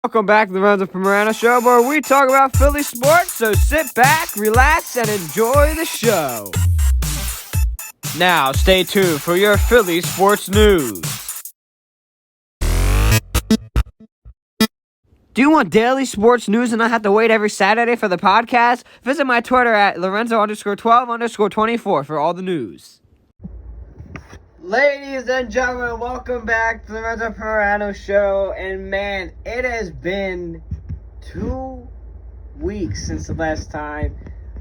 Welcome back to the Lorenzo Primerano Show, where we talk about Philly sports, so sit back, relax, and enjoy the show. Now, stay tuned for your Philly sports news. Do you want daily sports news and not have to wait every Saturday for the podcast? Visit my Twitter at Lorenzo_12_24 for all the news. Ladies and gentlemen, welcome back to the Lorenzo Primerano Show. And man, it has been 2 weeks since the last time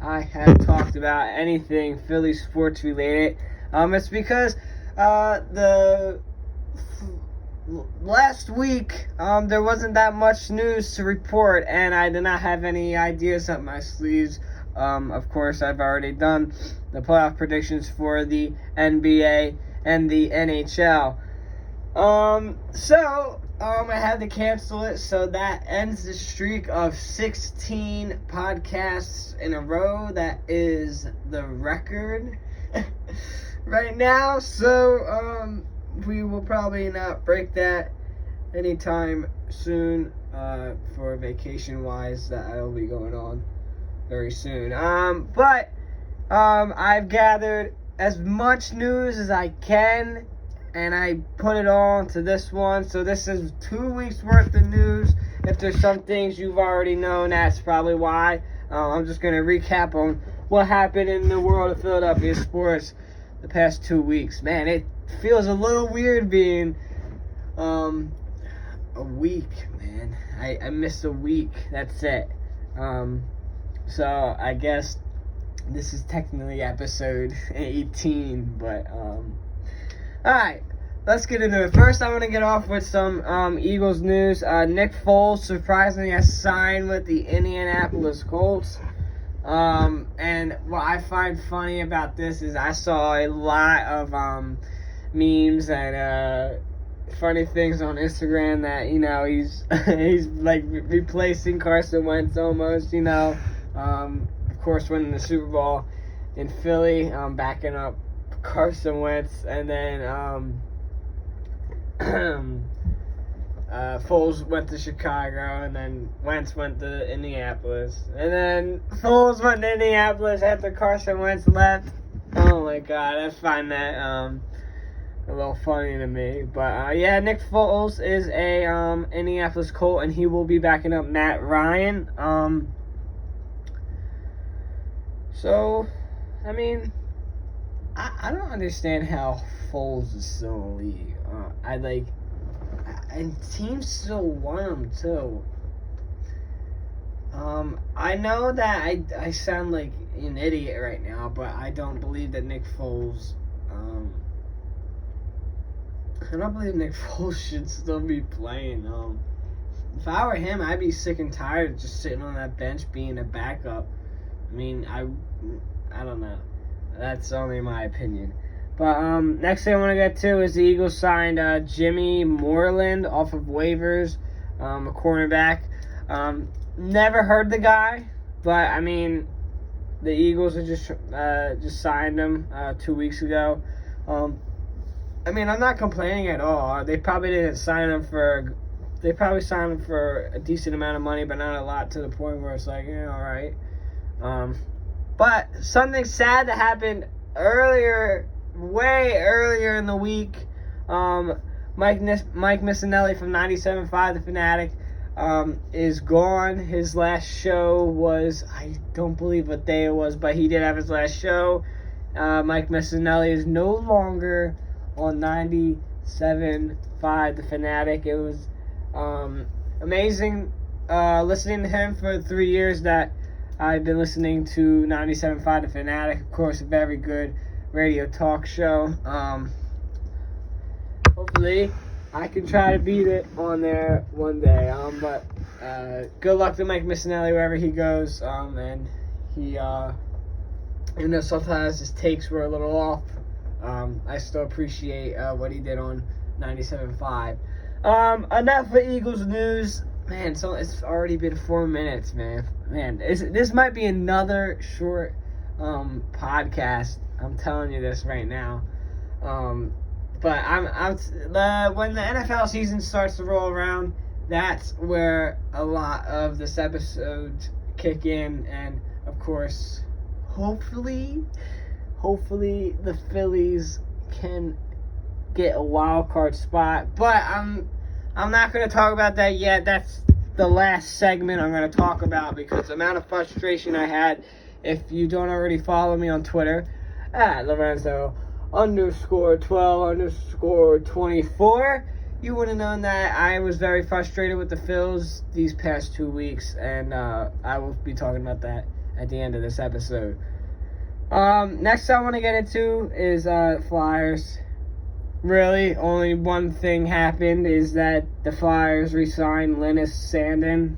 I have talked about anything Philly sports related. It's because the last week there wasn't that much news to report, and I did not have any ideas up my sleeves. Of course, I've already done the playoff predictions for the NBA and the NHL. I had to cancel it, so that ends the streak of 16 podcasts in a row. That is the record right now. So, we will probably not break that anytime soon, for vacation-wise, that I will be going on very soon. I've gathered as much news as I can, and I put it all into this one. So this is 2 weeks worth of news. If there's some things you've already known, that's probably why. I'm just going to recap on what happened in the world of Philadelphia sports the past 2 weeks. Man, it feels a little weird being a week, man. I missed a week. That's it. So I guess this is technically episode 18, but alright, let's get into it. First, I'm going to get off with some Eagles news. Nick Foles surprisingly has signed with the Indianapolis Colts. And what I find funny about this is I saw a lot of memes and funny things on Instagram that, you know, he's like replacing Carson Wentz almost, you know. Of course, winning the Super Bowl in Philly, backing up Carson Wentz, and then Foles went to Chicago, and then Wentz went to Indianapolis, and then Foles went to Indianapolis after Carson Wentz left. Oh my God, I find that a little funny to me. But yeah, Nick Foles is a Indianapolis Colt, and he will be backing up Matt Ryan. So, I mean, I don't understand how Foles is still in the league. And teams still want him too. I know that I sound like an idiot right now, but I don't believe that Nick Foles. I don't believe Nick Foles should still be playing. If I were him, I'd be sick and tired of just sitting on that bench being a backup. I mean, I don't know. That's only my opinion. But next thing I want to get to is the Eagles signed Jimmy Moreland off of waivers, a cornerback. Never heard the guy, but I mean, the Eagles have just signed him 2 weeks ago. I mean, I'm not complaining at all. They probably didn't sign him for. They probably signed him for a decent amount of money, but not a lot, to the point where it's like, yeah, all right. But something sad that happened way earlier in the week. Mike Missanelli from 97.5 The Fanatic is gone. His last show was, I don't believe what day it was, but he did have his last show. Mike Missanelli is no longer on 97.5 The Fanatic. It was amazing listening to him for 3 years that I've been listening to 97.5 The Fanatic, of course, a very good radio talk show. Hopefully, I can try to beat it on there one day. But good luck to Mike Missanelli wherever he goes. And he, even though sometimes his takes were a little off, I still appreciate what he did on 97.5. Enough for Eagles news. Man, so it's already been 4 minutes, man. This might be another short podcast. I'm telling you this right now. But when the NFL season starts to roll around, that's where a lot of this episode kick in, and of course, hopefully the Phillies can get a wild card spot. But I'm not going to talk about that yet. That's the last segment I'm going to talk about, because the amount of frustration I had. If you don't already follow me on Twitter at Lorenzo _12_24, you would have known that I was very frustrated with the Phils these past 2 weeks, and I will be talking about that at the end of this episode. Next I want to get into is Flyers. Really, only one thing happened, is that the Flyers re-signed Linus Sandin.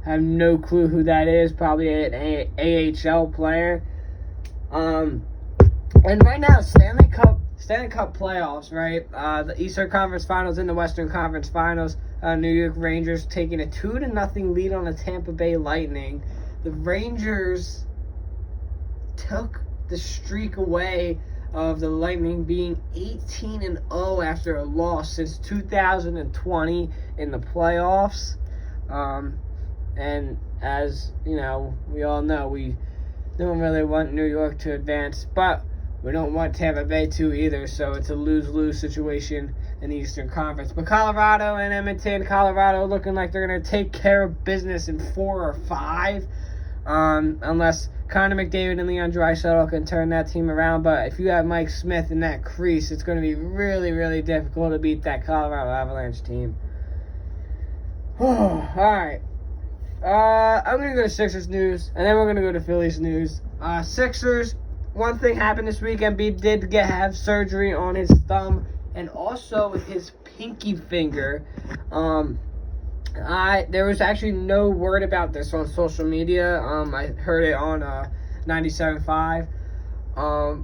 I have no clue who that is. Probably an AHL player. And right now, Stanley Cup playoffs, right? The Eastern Conference Finals and the Western Conference Finals. New York Rangers taking a 2-0 lead on the Tampa Bay Lightning. The Rangers took the streak away of the Lightning being 18-0 after a loss since 2020 in the playoffs. And as you know, we all know, we don't really want New York to advance, but we don't want Tampa Bay to either, so it's a lose-lose situation in the Eastern Conference. But Colorado and Edmonton, Colorado looking like they're going to take care of business in 4 or 5, unless Connor McDavid and Leon Draisaitl can turn that team around. But if you have Mike Smith in that crease, it's going to be really, really difficult to beat that Colorado Avalanche team. All right. I'm going to go to Sixers news, and then we're going to go to Phillies news. Sixers, one thing happened this week. Embiid did have surgery on his thumb and also his pinky finger. There was actually no word about this on social media. I heard it on 97.5.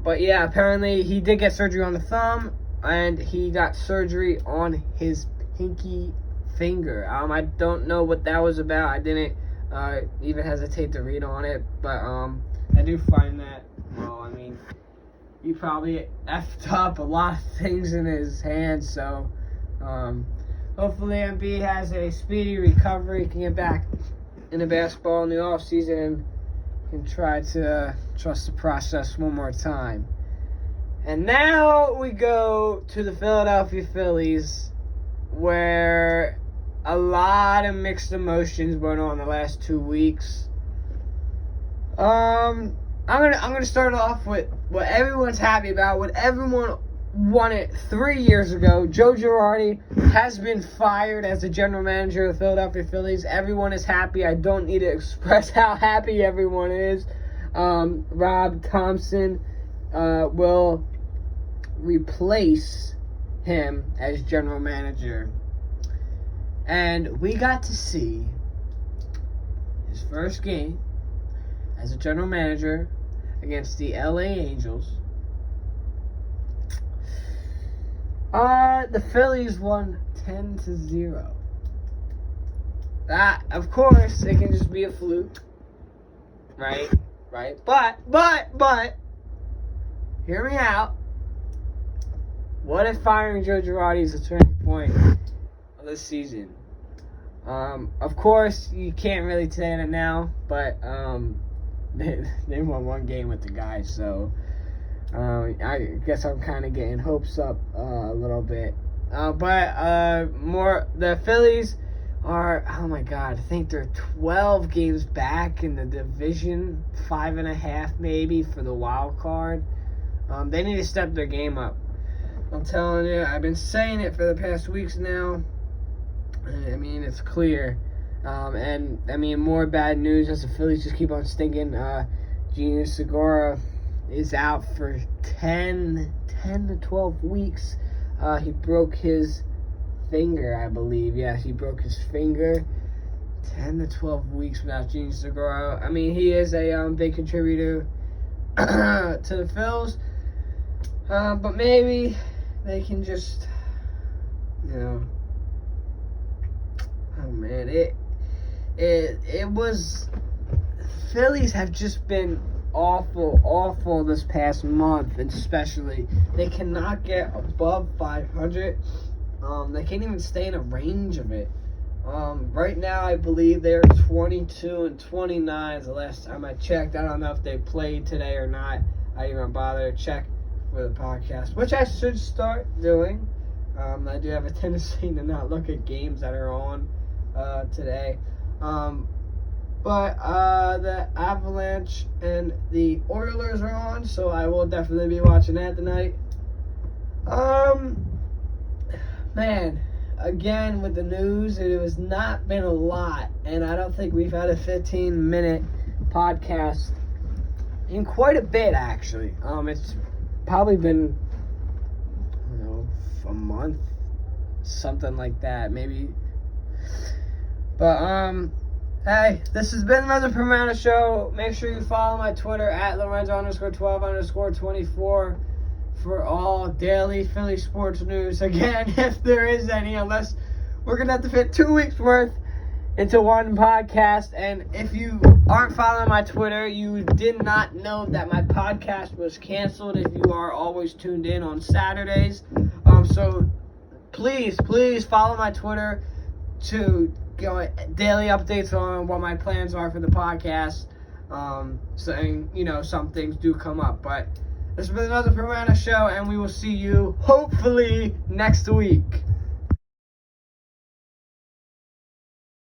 But yeah, apparently he did get surgery on the thumb, and he got surgery on his pinky finger. I don't know what that was about. I didn't even hesitate to read on it, but I do find that, well, I mean, he probably effed up a lot of things in his hands, so hopefully Embiid has a speedy recovery, can get back into basketball in the offseason, and can try to trust the process one more time. And now we go to the Philadelphia Phillies, where a lot of mixed emotions went on the last 2 weeks. I'm gonna start off with what everyone's happy about, what everyone wanted 3 years ago. Joe Girardi has been fired as the general manager of the Philadelphia Phillies. Everyone is happy. I don't need to express how happy everyone is. Rob Thompson will replace him as general manager. And we got to see his first game as a general manager against the LA Angels. The Phillies won 10-0. That, of course, it can just be a fluke. Right? But, hear me out. What if firing Joe Girardi is a turning point this season? Of course, you can't really say that now, but they won one game with the guys, so I guess I'm kind of getting hopes up a little bit. The Phillies are, oh my God, I think they're 12 games back in the division, 5.5 maybe for the wild card. They need to step their game up. I'm telling you, I've been saying it for the past weeks now. I mean, it's clear. And, I mean, more bad news as the Phillies just keep on stinking. Gene Segura is out for 10 to 12 weeks. He broke his finger, I believe. Yeah, he broke his finger. 10 to 12 weeks without Gene Segura. I mean, he is a big contributor to the Phils. But maybe they can just, you know, oh man, it was, Phillies have just been awful this past month, and especially they cannot get above 500. They can't even stay in a range of it. Right now, I believe they're 22-29 is the last time I checked. I don't know if they played today or not. I didn't even bother to check for the podcast, which I should start doing. I do have a tendency to not look at games that are on today. But the Avalanche and the Oilers are on, so I will definitely be watching that tonight. Man, again with the news, it has not been a lot, and I don't think we've had a 15-minute podcast in quite a bit, actually. It's probably been, I don't know, a month, something like that, maybe. But, hey, this has been the Lorenzo Primerano Show. Make sure you follow my Twitter at Lorenzo_12_24 for all daily Philly sports news. Again, if there is any, unless we're going to have to fit 2 weeks worth into one podcast. And if you aren't following my Twitter, you did not know that my podcast was canceled if you are always tuned in on Saturdays. So please follow my Twitter to get daily updates on what my plans are for the podcast. Saying, some things do come up. But this has been another Primerano Show, and we will see you hopefully next week.